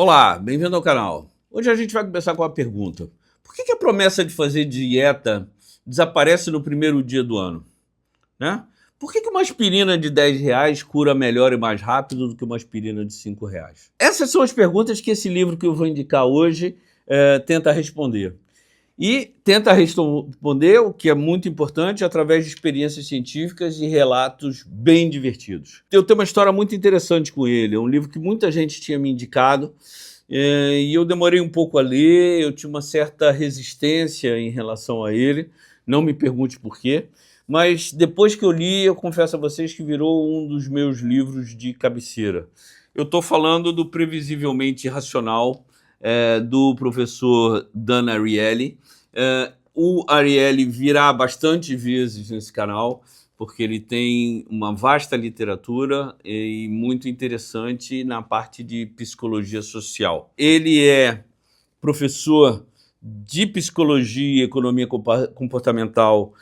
Olá, bem-vindo ao canal. Hoje a gente vai começar com uma pergunta. Por que a promessa de fazer dieta desaparece no primeiro dia do ano? Né? Por que uma aspirina de R$ 10 cura melhor e mais rápido do que uma aspirina de R$ 5? Essas são as perguntas que esse livro que eu vou indicar hoje tenta responder. E tenta responder, o que é muito importante, através de experiências científicas e relatos bem divertidos. Eu tenho uma história muito interessante com ele, é um livro que muita gente tinha me indicado, e eu demorei um pouco a ler, eu tinha uma certa resistência em relação a ele, não me pergunte por quê, mas depois que eu li, eu confesso a vocês que virou um dos meus livros de cabeceira. Eu estou falando do Previsivelmente Irracional, do professor Dan Ariely. O Ariely virá bastante vezes nesse canal, porque ele tem uma vasta literatura e muito interessante na parte de psicologia social. Ele é professor de psicologia e economia comportamental,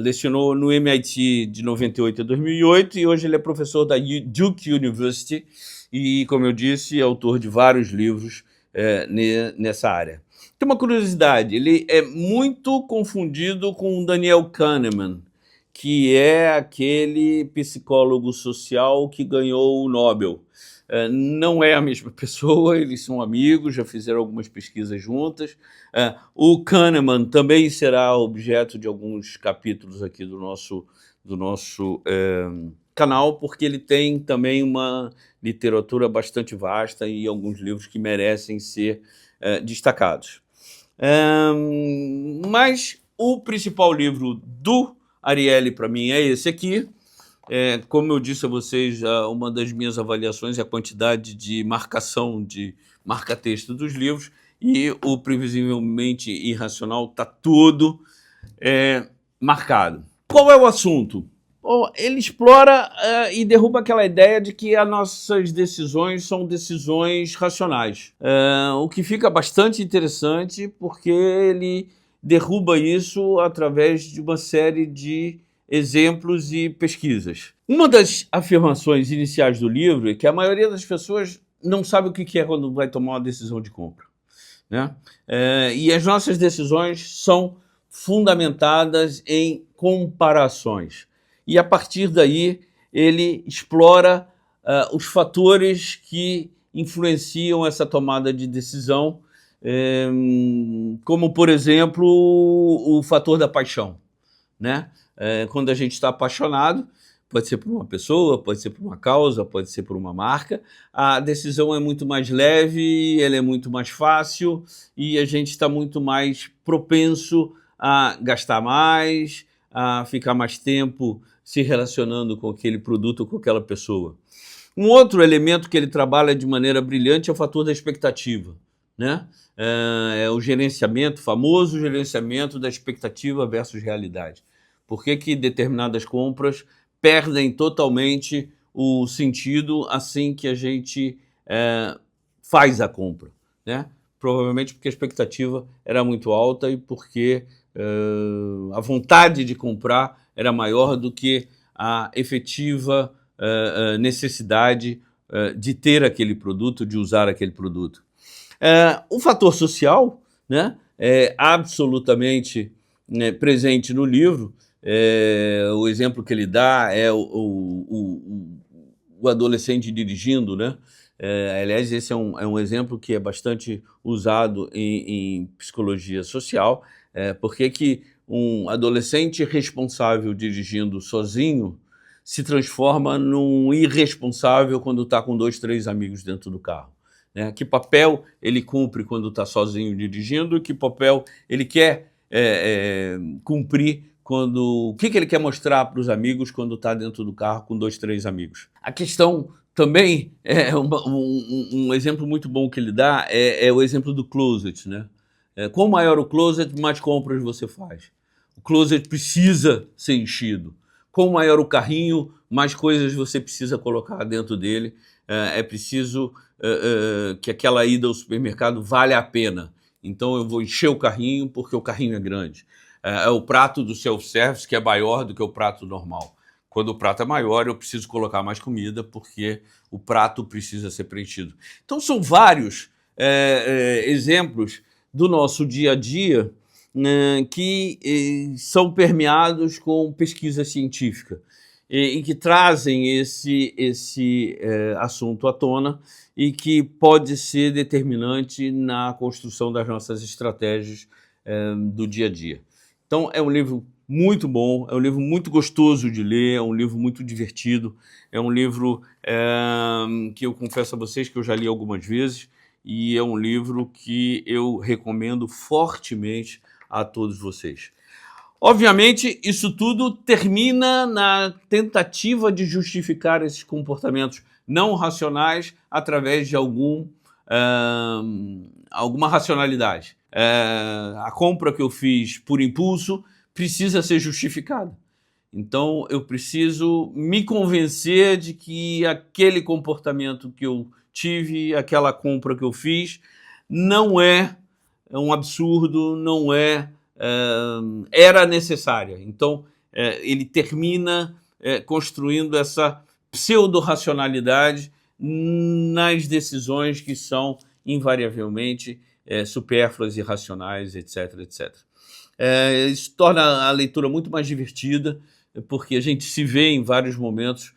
lecionou no MIT de 98 a 2008 e hoje ele é professor da Duke University e, como eu disse, é autor de vários livros nessa área. Tem uma curiosidade, ele é muito confundido com o Daniel Kahneman, que é aquele psicólogo social que ganhou o Nobel. Não é a mesma pessoa, eles são amigos, já fizeram algumas pesquisas juntas. O Kahneman também será objeto de alguns capítulos aqui do nosso canal, porque ele tem também uma literatura bastante vasta e alguns livros que merecem ser destacados. Mas o principal livro do Ariely, para mim, é esse aqui. Como eu disse a vocês, uma das minhas avaliações é a quantidade de marcação, de marca-texto dos livros, e o Previsivelmente Irracional está todo marcado. Qual é o assunto? Ele explora e derruba aquela ideia de que as nossas decisões são decisões racionais, o que fica bastante interessante porque ele derruba isso através de uma série de exemplos e pesquisas. Uma das afirmações iniciais do livro é que a maioria das pessoas não sabe o que é quando vai tomar uma decisão de compra, né? E as nossas decisões são fundamentadas em comparações. E a partir daí ele explora os fatores que influenciam essa tomada de decisão, como, por exemplo, o fator da paixão, né? Quando a gente está apaixonado, pode ser por uma pessoa, pode ser por uma causa, pode ser por uma marca, a decisão é muito mais leve, ela é muito mais fácil e a gente está muito mais propenso a gastar mais, a ficar mais tempo se relacionando com aquele produto ou com aquela pessoa. Um outro elemento que ele trabalha de maneira brilhante é o fator da expectativa, né? É o gerenciamento, famoso gerenciamento da expectativa versus realidade. Por que determinadas compras perdem totalmente o sentido assim que a gente faz a compra, né? Provavelmente porque a expectativa era muito alta e porque a vontade de comprar era maior do que a efetiva necessidade de ter aquele produto, de usar aquele produto. O fator social, né, é absolutamente presente no livro. O exemplo que ele dá é o adolescente dirigindo, né? Aliás, esse é um exemplo que é bastante usado em psicologia social. Por que um adolescente responsável dirigindo sozinho se transforma num irresponsável quando está com 2, 3 amigos dentro do carro? Né? Que papel ele cumpre quando está sozinho dirigindo? Que papel ele quer cumprir quando... O que ele quer mostrar para os amigos quando está dentro do carro com 2, 3 amigos? A questão também, um exemplo muito bom que ele dá é o exemplo do closet, né? Quanto maior o closet, mais compras você faz. O closet precisa ser enchido. Quanto maior o carrinho, mais coisas você precisa colocar dentro dele. É preciso que aquela ida ao supermercado valha a pena. Então eu vou encher o carrinho porque o carrinho é grande. É o prato do self-service que é maior do que o prato normal. Quando o prato é maior, eu preciso colocar mais comida, porque o prato precisa ser preenchido. Então, são vários exemplos do nosso dia a dia, né, que são permeados com pesquisa científica e que trazem esse assunto à tona e que pode ser determinante na construção das nossas estratégias do dia a dia. Então, é um livro muito bom, é um livro muito gostoso de ler, é um livro muito divertido, é um livro que eu confesso a vocês que eu já li algumas vezes, e é um livro que eu recomendo fortemente a todos vocês. Obviamente, isso tudo termina na tentativa de justificar esses comportamentos não racionais através de alguma racionalidade. A compra que eu fiz por impulso precisa ser justificada. Então, eu preciso me convencer de que aquele comportamento que eu tive, aquela compra que eu fiz, não é um absurdo, não era necessária. Então, ele termina construindo essa pseudo-racionalidade nas decisões que são invariavelmente supérfluas, irracionais, etc, etc. Isso torna a leitura muito mais divertida, porque a gente se vê em vários momentos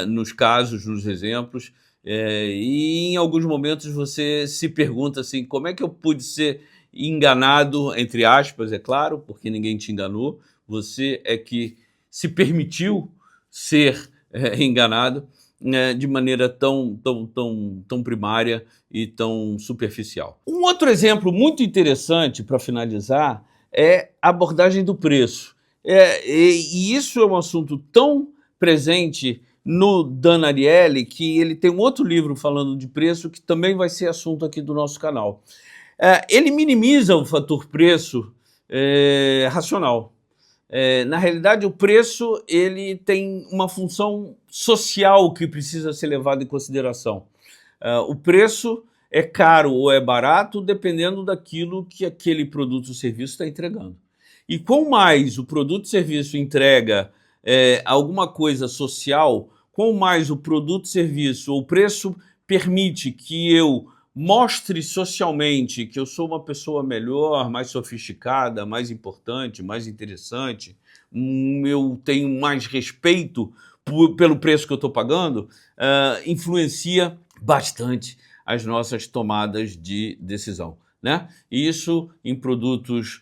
nos casos, nos exemplos, e em alguns momentos você se pergunta assim, como é que eu pude ser enganado, entre aspas, é claro, porque ninguém te enganou, você é que se permitiu ser enganado de maneira tão primária e tão superficial. Um outro exemplo muito interessante, para finalizar, é a abordagem do preço. E isso é um assunto tão presente no Dan Ariely, que ele tem um outro livro falando de preço, que também vai ser assunto aqui do nosso canal. Ele minimiza o fator preço racional. Na realidade, o preço ele tem uma função social que precisa ser levada em consideração. O preço é caro ou é barato dependendo daquilo que aquele produto ou serviço está entregando. E quanto mais o produto ou serviço entrega alguma coisa social, quanto mais o produto ou serviço ou o preço permite que eu mostre socialmente que eu sou uma pessoa melhor, mais sofisticada, mais importante, mais interessante, eu tenho mais respeito pelo preço que eu estou pagando, influencia bastante as nossas tomadas de decisão, né? Isso em produtos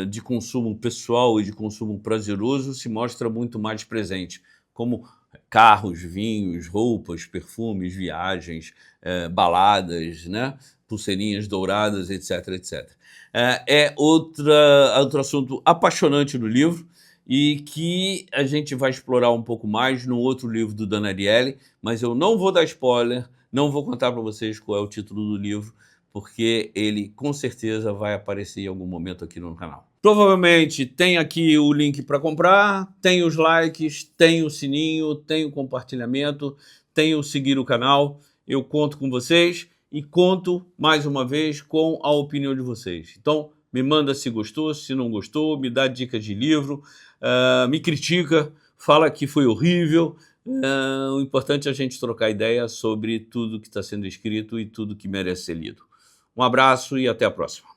de consumo pessoal e de consumo prazeroso se mostra muito mais presente, como carros, vinhos, roupas, perfumes, viagens, baladas, né? Pulseirinhas douradas, etc, etc. Outro assunto apaixonante no livro e que a gente vai explorar um pouco mais no outro livro do Dan Ariely, mas eu não vou dar spoiler, não vou contar para vocês qual é o título do livro, porque ele com certeza vai aparecer em algum momento aqui no canal. Provavelmente tem aqui o link para comprar, tem os likes, tem o sininho, tem o compartilhamento, tem o seguir o canal. Eu conto com vocês e conto, mais uma vez, com a opinião de vocês. Então, me manda se gostou, se não gostou, me dá dicas de livro, me critica, fala que foi horrível. O importante é a gente trocar ideia sobre tudo que está sendo escrito e tudo que merece ser lido. Um abraço e até a próxima.